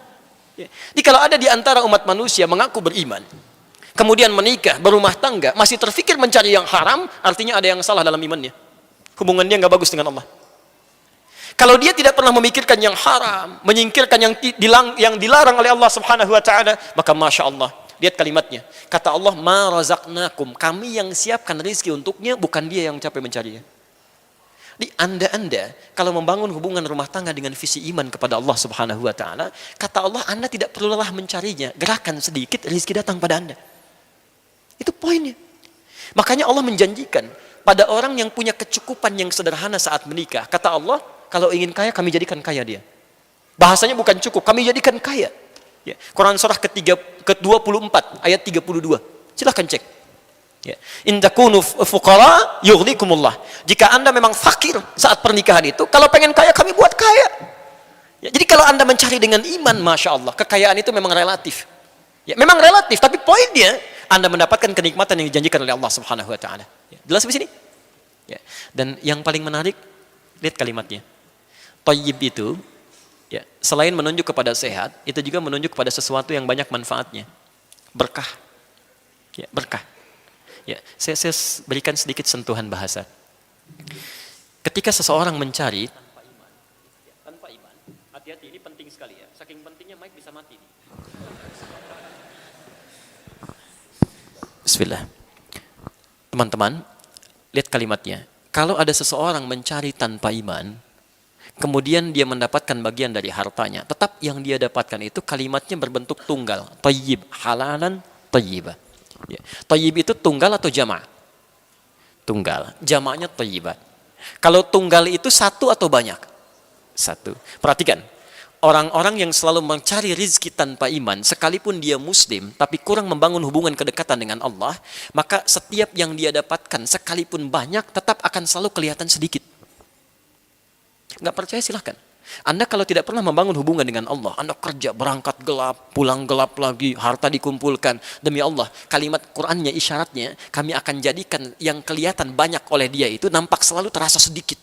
Jadi kalau ada di antara umat manusia mengaku beriman, kemudian menikah, berumah tangga, masih terfikir mencari yang haram, artinya ada yang salah dalam imannya. Hubungan dia nggak bagus dengan Allah. Kalau dia tidak pernah memikirkan yang haram, menyingkirkan yang dilarang oleh Allah Subhanahu wa taala, maka Masya Allah, lihat kalimatnya. Kata Allah, ma razaqnakum, kami yang siapkan rezeki untuknya, bukan dia yang capek mencarinya. Di Anda kalau membangun hubungan rumah tangga dengan visi iman kepada Allah Subhanahu wa taala, kata Allah, Anda tidak perlu lelah mencarinya, gerakan sedikit rezeki datang pada Anda. Itu poinnya. Makanya Allah menjanjikan pada orang yang punya kecukupan yang sederhana saat menikah, kata Allah, kalau ingin kaya, kami jadikan kaya dia. Bahasanya bukan cukup, kami jadikan kaya. Ya. Quran surah ke-24 ayat 32. Silahkan cek. Ya. In takunu fuqara yughnikumullah. Jika Anda memang fakir saat pernikahan itu, kalau pengen kaya, kami buat kaya. Ya. Jadi kalau Anda mencari dengan iman, Masya Allah, kekayaan itu memang relatif. Ya, memang relatif, tapi poinnya Anda mendapatkan kenikmatan yang dijanjikan oleh Allah Subhanahu wa taala. Ya. Jelas di sini? Ya. Dan yang paling menarik, lihat kalimatnya. Thayyib itu, ya, selain menunjuk kepada sehat, itu juga menunjuk kepada sesuatu yang banyak manfaatnya. Berkah. Ya, berkah. Ya, saya berikan sedikit sentuhan bahasa. Ketika seseorang mencari tanpa iman, hati-hati, ini penting sekali ya. Saking pentingnya mic bisa mati. Bismillah. Teman-teman, lihat kalimatnya. Kalau ada seseorang mencari tanpa iman, kemudian dia mendapatkan bagian dari hartanya, tetap yang dia dapatkan itu kalimatnya berbentuk tunggal, thayyib, halalan thayyibah. Ya. Thayyib itu tunggal atau jama'? Tunggal, jama'nya thayyibat. Kalau tunggal itu satu atau banyak? Satu. Perhatikan, orang-orang yang selalu mencari rizki tanpa iman, sekalipun dia muslim, tapi kurang membangun hubungan kedekatan dengan Allah, maka setiap yang dia dapatkan, sekalipun banyak, tetap akan selalu kelihatan sedikit. Nggak percaya silahkan. Anda kalau tidak pernah membangun hubungan dengan Allah, Anda kerja, berangkat gelap, pulang gelap lagi, harta dikumpulkan. Demi Allah, kalimat Qur'annya, isyaratnya, kami akan jadikan yang kelihatan banyak oleh dia itu nampak selalu terasa sedikit.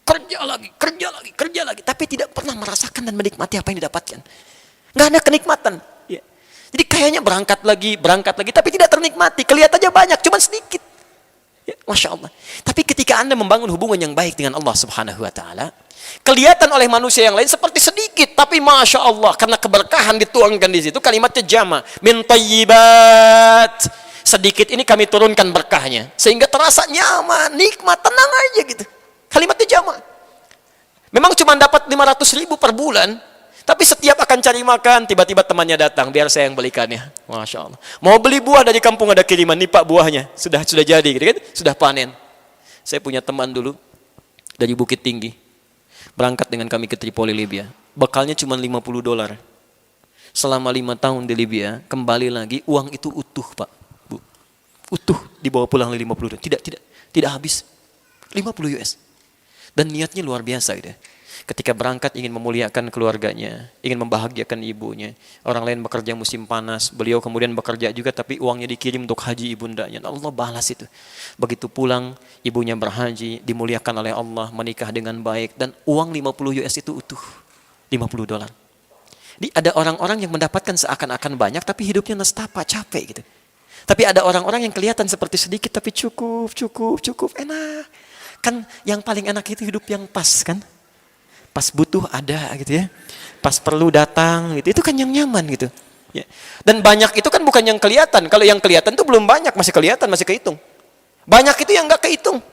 Kerja lagi, kerja lagi, kerja lagi. Tapi tidak pernah merasakan dan menikmati apa yang didapatkan. Nggak ada kenikmatan. Ya. Jadi kayaknya berangkat lagi, tapi tidak ternikmati. Kelihatannya banyak, cuma sedikit. Ya, Masya Allah. Tapi ketika Anda membangun hubungan yang baik dengan Allah Subhanahu Wa Taala, kelihatan oleh manusia yang lain seperti sedikit, tapi Masya Allah, karena keberkahan dituangkan di situ, kalimatnya jama, min thayyibat. Sedikit ini kami turunkan berkahnya, sehingga terasa nyaman, nikmat, tenang aja gitu. Kalimatnya jama. Memang cuma dapat 500.000 per bulan, tapi setiap akan cari makan, tiba-tiba temannya datang, biar saya yang belikannya. Masya Allah. Mau beli buah dari kampung ada kiriman, nih Pak buahnya, sudah jadi, gitu kan? Sudah panen. Saya punya teman dulu dari Bukit Tinggi, berangkat dengan kami ke Tripoli, Libya. Bekalnya cuma $50. Selama 5 tahun di Libya, kembali lagi uang itu utuh, Pak, Bu. Utuh dibawa pulang $50. Tidak habis. 50 US. Dan niatnya luar biasa gitu. Ketika berangkat ingin memuliakan keluarganya, ingin membahagiakan ibunya. Orang lain bekerja musim panas, beliau kemudian bekerja juga tapi uangnya dikirim untuk haji ibundanya. Allah balas itu. Begitu pulang, ibunya berhaji, dimuliakan oleh Allah, menikah dengan baik, dan uang 50 US itu utuh. $50. Jadi ada orang-orang yang mendapatkan seakan-akan banyak tapi hidupnya nestapa, capek gitu. Tapi ada orang-orang yang kelihatan seperti sedikit tapi cukup, enak. Kan yang paling enak itu hidup yang pas kan? Pas butuh ada gitu ya, pas perlu datang gitu, itu kan yang nyaman gitu. Ya. Dan banyak itu kan bukan yang kelihatan. Kalau yang kelihatan itu belum banyak, masih kelihatan, masih kehitung. Banyak itu yang nggak kehitung.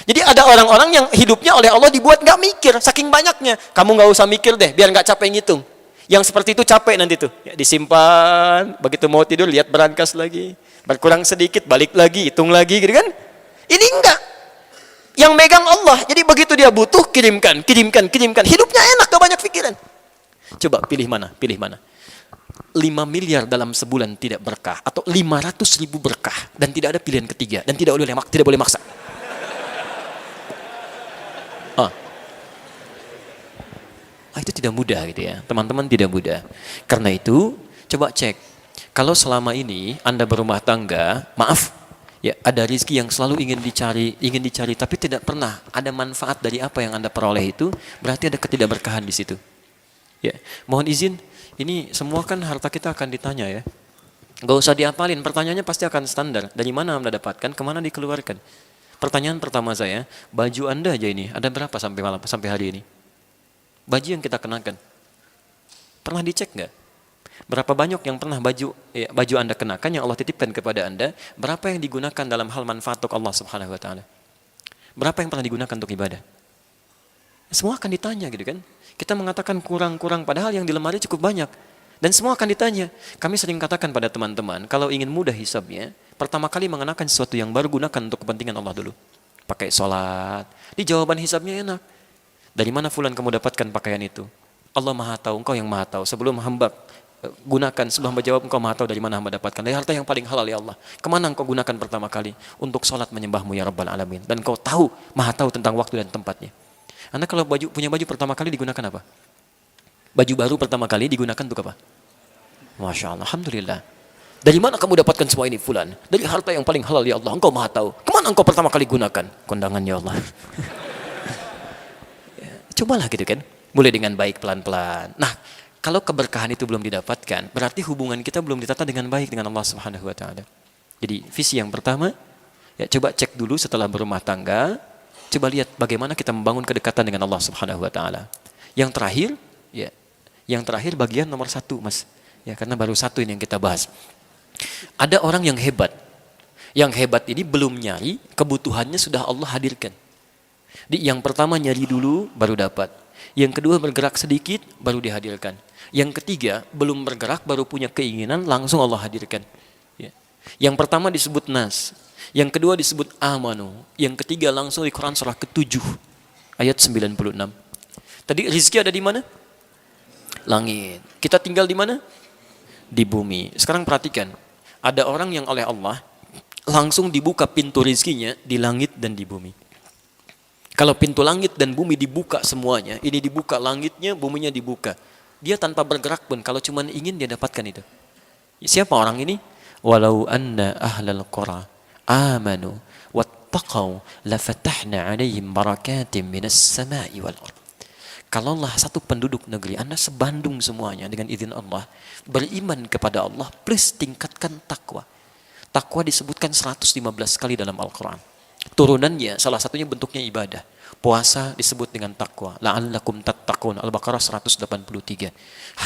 Jadi ada orang-orang yang hidupnya oleh Allah dibuat nggak mikir, saking banyaknya. Kamu nggak usah mikir deh, biar nggak capek ngitung. Yang seperti itu capek nanti tuh, ya, disimpan, begitu mau tidur lihat berangkas lagi, berkurang sedikit, balik lagi, hitung lagi, gitu kan? Ini enggak. Yang megang Allah, jadi begitu dia butuh, kirimkan. Hidupnya enak, gak banyak pikiran. Coba pilih mana? 5 miliar dalam sebulan tidak berkah, atau 500.000 berkah, dan tidak ada pilihan ketiga, dan tidak boleh maksa. Itu tidak mudah gitu ya, teman-teman, tidak mudah. Karena itu, coba cek. Kalau selama ini Anda berumah tangga, maaf, ya, ada rezeki yang selalu ingin dicari, tapi tidak pernah ada manfaat dari apa yang Anda peroleh itu, berarti ada ketidakberkahan di situ. Ya, mohon izin, ini semua kan harta kita akan ditanya ya. Gak usah diapalin, pertanyaannya pasti akan standar. Dari mana Anda dapatkan, kemana dikeluarkan? Pertanyaan pertama saya, baju Anda aja ini, ada berapa sampai hari ini? Baju yang kita kenakan. Pernah dicek nggak? Berapa banyak yang pernah baju Anda kenakan yang Allah titipkan kepada Anda, berapa yang digunakan dalam hal manfaat untuk Allah Subhanahu Wa Taala? Berapa yang pernah digunakan untuk ibadah? Semua akan ditanya gitu kan. Kita mengatakan kurang, padahal yang di lemari cukup banyak. Dan semua akan ditanya. Kami sering katakan pada teman-teman, kalau ingin mudah hisabnya, pertama kali mengenakan sesuatu yang baru, gunakan untuk kepentingan Allah dulu. Pakai sholat. Di jawaban hisabnya enak. Dari mana fulan kamu dapatkan pakaian itu? Allah Maha Tahu, Engkau yang Maha Tahu. Sebelum hamba jawab, Engkau Maha Tahu dari mana hamba dapatkan. Dari harta yang paling halal ya Allah. Kemana Engkau gunakan pertama kali? Untuk sholat menyembahmu ya Rabbal Alamin. Dan Engkau tahu, Maha Tahu tentang waktu dan tempatnya. Anda kalau punya baju pertama kali digunakan apa? Baju baru pertama kali digunakan untuk apa? Masya Allah, Alhamdulillah. Dari mana kamu dapatkan semua ini fulan? Dari harta yang paling halal ya Allah. Engkau Maha Tahu. Kemana Engkau pertama kali gunakan? Kondangan ya Allah. Cobalah gitu kan, mulai dengan baik pelan-pelan. Nah, kalau keberkahan itu belum didapatkan, berarti hubungan kita belum ditata dengan baik dengan Allah Subhanahu Wa Taala. Jadi visi yang pertama, ya coba cek dulu setelah berumah tangga, coba lihat bagaimana kita membangun kedekatan dengan Allah Subhanahu Wa Taala. Yang terakhir bagian nomor 1, Mas. Ya, karena baru 1 ini yang kita bahas. Ada orang yang hebat. Yang hebat ini belum nyari, kebutuhannya sudah Allah hadirkan. Yang pertama nyari dulu, baru dapat. Yang kedua bergerak sedikit, baru dihadirkan. Yang ketiga belum bergerak, baru punya keinginan, langsung Allah hadirkan. Ya. Yang pertama disebut nas. Yang kedua disebut amanu. Yang ketiga langsung di Quran surah ke-7 ayat 96. Tadi rizki ada di mana? Langit. Kita tinggal di mana? Di bumi. Sekarang perhatikan, ada orang yang oleh Allah langsung dibuka pintu rizkinya di langit dan di bumi. Kalau pintu langit dan bumi dibuka semuanya, ini dibuka langitnya, buminya dibuka. Dia tanpa bergerak pun, kalau cuma ingin dia dapatkan itu. Siapa orang ini? Walau anna ahlal qura amanu wattaqau lafatahna 'alaihim barakatim minas sama'i wal ardh. Kalaulah satu penduduk negeri, Anda sebandung semuanya dengan izin Allah, beriman kepada Allah, please tingkatkan takwa. Takwa disebutkan 115 kali dalam Al-Quran. Turunannya, salah satunya bentuknya ibadah. Puasa disebut dengan takwa. La'allakum tattaqun, Al-Baqarah 183.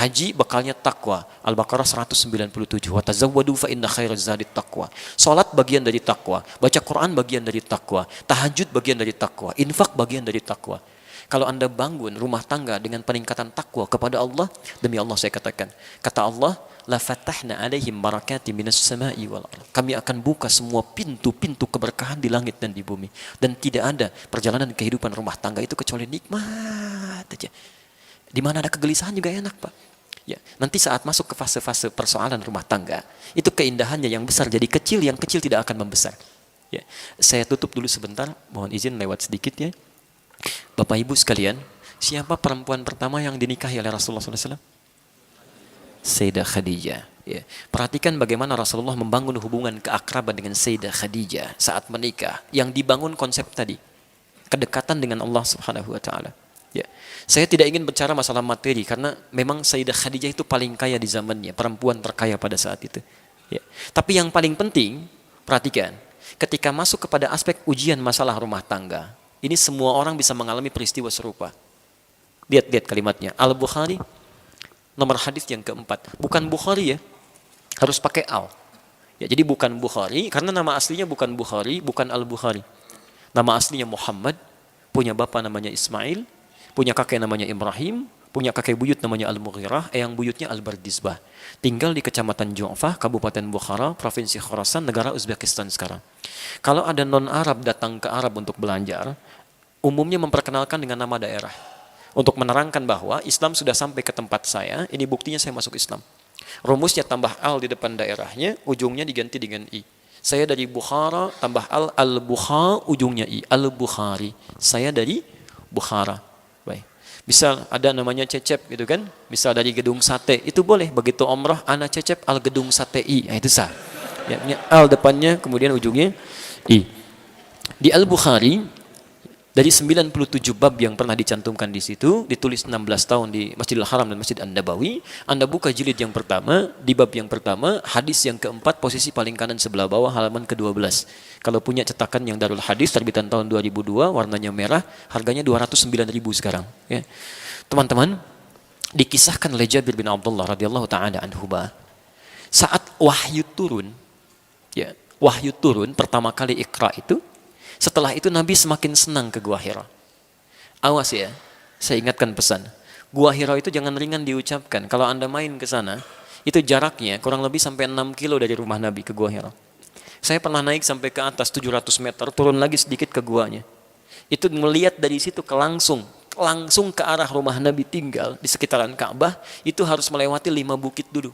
Haji bekalnya takwa, Al-Baqarah 197. Wa tazawwadu fa inna khairaz zadit taqwa. Salat bagian dari takwa, baca Quran bagian dari takwa, tahajud bagian dari takwa, infak bagian dari takwa. Kalau Anda bangun rumah tangga dengan peningkatan takwa kepada Allah, demi Allah saya katakan, kata Allah, la fatahna 'alaihim barakatim minas sama'i wal ardh. Kami akan buka semua pintu-pintu keberkahan di langit dan di bumi, dan tidak ada perjalanan kehidupan rumah tangga itu kecuali nikmat aja. Di mana ada kegelisahan juga enak, Pak. Ya, nanti saat masuk ke fase-fase persoalan rumah tangga, itu keindahannya yang besar jadi kecil, yang kecil tidak akan membesar. Ya, saya tutup dulu sebentar, mohon izin lewat sedikit ya. Bapak Ibu sekalian, siapa perempuan pertama yang dinikahi oleh Rasulullah SAW? Sayyidah Khadijah. Ya. Perhatikan bagaimana Rasulullah membangun hubungan keakraban dengan Sayyidah Khadijah saat menikah. Yang dibangun konsep tadi, kedekatan dengan Allah Subhanahu Wa Taala. Ya. Saya tidak ingin bicara masalah materi karena memang Sayyidah Khadijah itu paling kaya di zamannya, perempuan terkaya pada saat itu. Ya. Tapi yang paling penting, perhatikan, ketika masuk kepada aspek ujian masalah rumah tangga, ini semua orang bisa mengalami peristiwa serupa. Lihat kalimatnya. Al-Bukhari, nomor hadis yang keempat. Bukan Bukhari ya, harus pakai al. Ya, jadi bukan Bukhari, karena nama aslinya bukan Bukhari, bukan Al-Bukhari. Nama aslinya Muhammad, punya bapak namanya Ismail, punya kakek namanya Ibrahim, punya kakek buyut namanya Al-Mughirah, eyang buyutnya Al-Bardizbah. Tinggal di Kecamatan Ju'fah, Kabupaten Bukhara, Provinsi Khorasan, negara Uzbekistan sekarang. Kalau ada non-Arab datang ke Arab untuk belajar, umumnya memperkenalkan dengan nama daerah. Untuk menerangkan bahwa Islam sudah sampai ke tempat saya, ini buktinya saya masuk Islam. Rumusnya tambah al di depan daerahnya, ujungnya diganti dengan i. Saya dari Bukhara, tambah al, al-Bukha, ujungnya i, al-Bukhari. Saya dari Bukhara. Baik. Misal ada namanya Cecep gitu kan, misal dari Gedung Sate, itu boleh. Begitu umrah, ana Cecep al Gedung Sate i, nah, itu sah. Ya, al depannya, kemudian ujungnya i. Di Al-Bukhari, dari 97 bab yang pernah dicantumkan di situ, ditulis 16 tahun di Masjidil Haram dan Masjid An-Nabawi. Anda buka jilid yang pertama, di bab yang pertama, hadis yang keempat, posisi paling kanan sebelah bawah, halaman ke-12. Kalau punya cetakan yang Darul Hadis, terbitan tahun 2002, warnanya merah, harganya 209.000 sekarang. Ya. Teman-teman, dikisahkan oleh Jabir bin Abdullah radhiyallahu ta'ala anhuma, saat wahyu turun, ya, wahyu turun pertama kali Iqra itu, setelah itu Nabi semakin senang ke Gua Hira. Awas ya, saya ingatkan pesan. Gua Hira itu jangan ringan diucapkan. Kalau Anda main ke sana, itu jaraknya kurang lebih sampai 6 kilo dari rumah Nabi ke Gua Hira. Saya pernah naik sampai ke atas 700 meter, turun lagi sedikit ke guanya. Itu melihat dari situ langsung ke arah rumah Nabi tinggal di sekitaran Ka'bah, itu harus melewati 5 bukit dulu.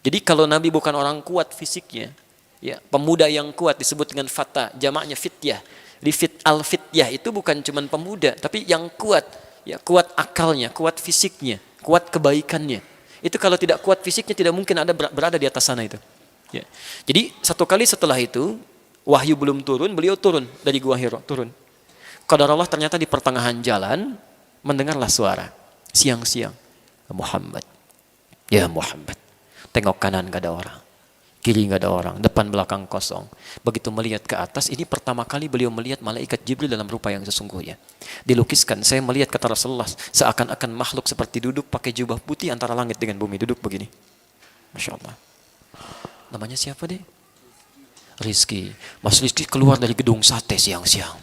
Jadi kalau Nabi bukan orang kuat fisiknya, ya, pemuda yang kuat disebut dengan fata, jamaknya fityah. Di al-fityah itu bukan cuma pemuda, tapi yang kuat, ya, kuat akalnya, kuat fisiknya, kuat kebaikannya. Itu kalau tidak kuat fisiknya tidak mungkin ada berada di atas sana itu. Ya. Jadi satu kali setelah itu, wahyu belum turun, beliau turun dari Gua Hira, turun. Qadarullah ternyata di pertengahan jalan mendengarlah suara siang-siang, Muhammad, ya Muhammad. Tengok kanan gak ada orang, kiri nggak ada orang, depan belakang kosong. Begitu melihat ke atas, ini pertama kali beliau melihat malaikat Jibril dalam rupa yang sesungguhnya. Dilukiskan, saya melihat kata Rasulullah, seakan-akan makhluk seperti duduk pakai jubah putih antara langit dengan bumi, duduk begini. Masya Allah. Namanya siapa deh? Rizki. Mas Rizki keluar dari Gedung Sate siang-siang.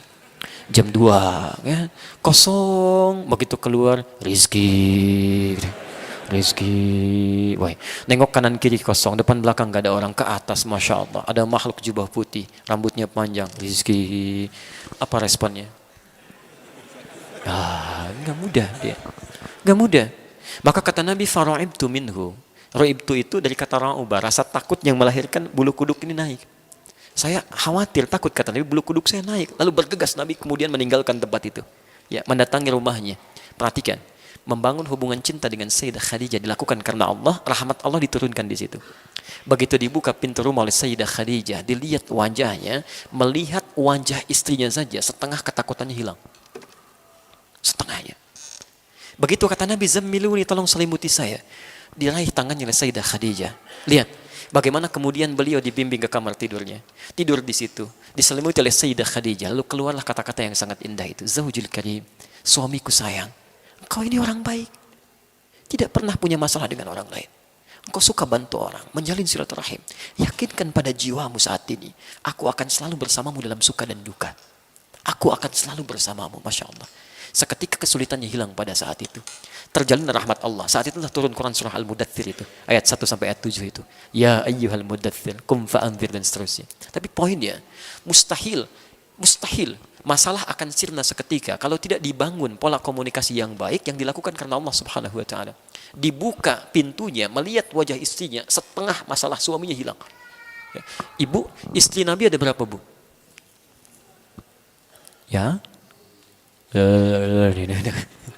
Jam 2, ya, kosong. Begitu keluar, Rizki. Wah, nengok kanan kiri kosong, depan belakang gak ada orang, ke atas Masya Allah ada makhluk jubah putih, rambutnya panjang, Rizki. Apa responnya? Gak mudah dia, gak mudah. Maka kata Nabi, fara'ibtu minhu. Ra'ibtu itu dari kata ra'uba, rasa takut yang melahirkan bulu kuduk ini naik. Saya khawatir, takut, kata Nabi, bulu kuduk saya naik. Lalu bergegas Nabi kemudian meninggalkan tempat itu, ya, mendatangi rumahnya. Perhatikan, membangun hubungan cinta dengan Sayyidah Khadijah dilakukan karena Allah, rahmat Allah diturunkan di situ. Begitu dibuka pintu rumah oleh Sayyidah Khadijah, dilihat wajahnya, melihat wajah istrinya saja, setengah ketakutannya hilang. Setengahnya. Begitu kata Nabi, zammiluni, tolong selimuti saya. Diraih tangannya oleh Sayyidah Khadijah. Lihat, bagaimana kemudian beliau dibimbing ke kamar tidurnya. Tidur di situ, diselimuti oleh Sayyidah Khadijah. Lalu keluarlah kata-kata yang sangat indah itu. Zaujul karim, suamiku sayang. Engkau ini orang baik. Tidak pernah punya masalah dengan orang lain. Engkau suka bantu orang, menjalin silaturahim. Yakinkan pada jiwamu saat ini, aku akan selalu bersamamu dalam suka dan duka. Aku akan selalu bersamamu, Masya Allah. Seketika kesulitannya hilang pada saat itu. Terjalin rahmat Allah. Saat itulah turun Quran surah Al-Mudaththir itu. Ayat 1 sampai ayat 7 itu. Ya ayyuhal mudaththir, kum fa'anzir, dan seterusnya. Tapi poinnya, mustahil masalah akan sirna seketika kalau tidak dibangun pola komunikasi yang baik yang dilakukan karena Allah Subhanahu wa taala. Dibuka pintunya, melihat wajah istrinya, setengah masalah suaminya hilang. Ya. Ibu, istri Nabi ada berapa, Bu? Ya.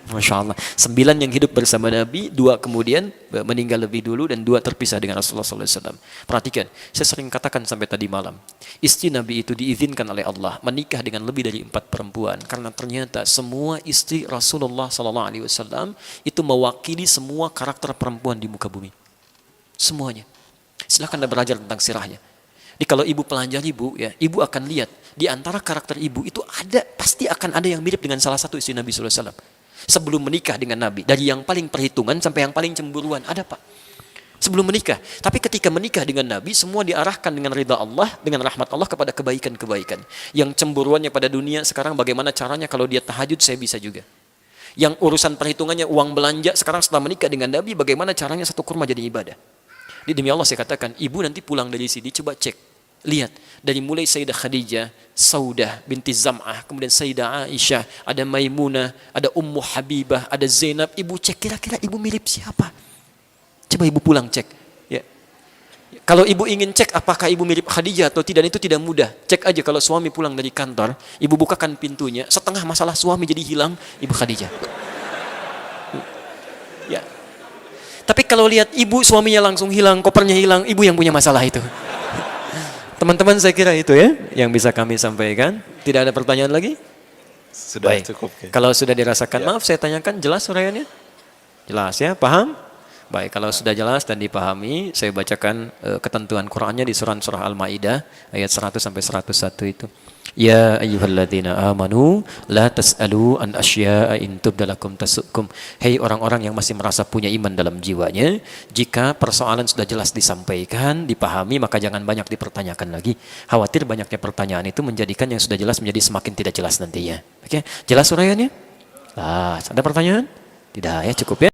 Masya Allah. 9 yang hidup bersama Nabi, 2 kemudian meninggal lebih dulu, dan 2 terpisah dengan Rasulullah SAW. Perhatikan, saya sering katakan sampai tadi malam, istri Nabi itu diizinkan oleh Allah menikah dengan lebih dari 4 perempuan, karena ternyata semua istri Rasulullah SAW itu mewakili semua karakter perempuan di muka bumi. Semuanya. Silahkan Anda belajar tentang sirahnya. Jadi kalau ibu pelajari, Bu, ya, ibu akan lihat di antara karakter ibu itu pasti akan ada yang mirip dengan salah satu istri Nabi SAW. Sebelum menikah dengan Nabi, dari yang paling perhitungan sampai yang paling cemburuan, ada, Pak. Sebelum menikah. Tapi ketika menikah dengan Nabi, semua diarahkan dengan ridha Allah, dengan rahmat Allah kepada kebaikan-kebaikan. Yang cemburuannya pada dunia, sekarang bagaimana caranya kalau dia tahajud, saya bisa juga. Yang urusan perhitungannya uang belanja, sekarang setelah menikah dengan Nabi, bagaimana caranya satu kurma jadi ibadah. Jadi demi Allah saya katakan, ibu nanti pulang dari sini, coba cek. Lihat, dari mulai Sayyidah Khadijah, Saudah binti Zam'ah, kemudian Sayyidah Aisyah, ada Maimunah, ada Ummu Habibah, ada Zainab. Ibu cek kira-kira ibu mirip siapa? Coba ibu pulang cek. Ya. Kalau ibu ingin cek apakah ibu mirip Khadijah atau tidak, itu tidak mudah. Cek aja kalau suami pulang dari kantor, ibu bukakan pintunya, setengah masalah suami jadi hilang, ibu Khadijah. Ya. Tapi kalau lihat ibu suaminya langsung hilang, kopernya hilang, ibu yang punya masalah itu. Teman-teman, saya kira itu ya yang bisa kami sampaikan. Tidak ada pertanyaan lagi? Sudah baik. cukup. Kalau sudah dirasakan, Ya. maaf saya tanyakan, jelas uraiannya? Jelas ya, paham? Baik, kalau sudah jelas dan dipahami, saya bacakan ketentuan Qur'annya di surah Al-Maidah ayat 100 sampai 101 itu. Ya ayyuhalladzina amanu la tas'alu an asya'a in tubdalakum tasukum. Hei orang-orang yang masih merasa punya iman dalam jiwanya, jika persoalan sudah jelas disampaikan, dipahami, maka jangan banyak dipertanyakan lagi. Khawatir banyaknya pertanyaan itu menjadikan yang sudah jelas menjadi semakin tidak jelas nantinya. Oke, jelas uraiannya? Ada pertanyaan? Tidak ya, cukup ya.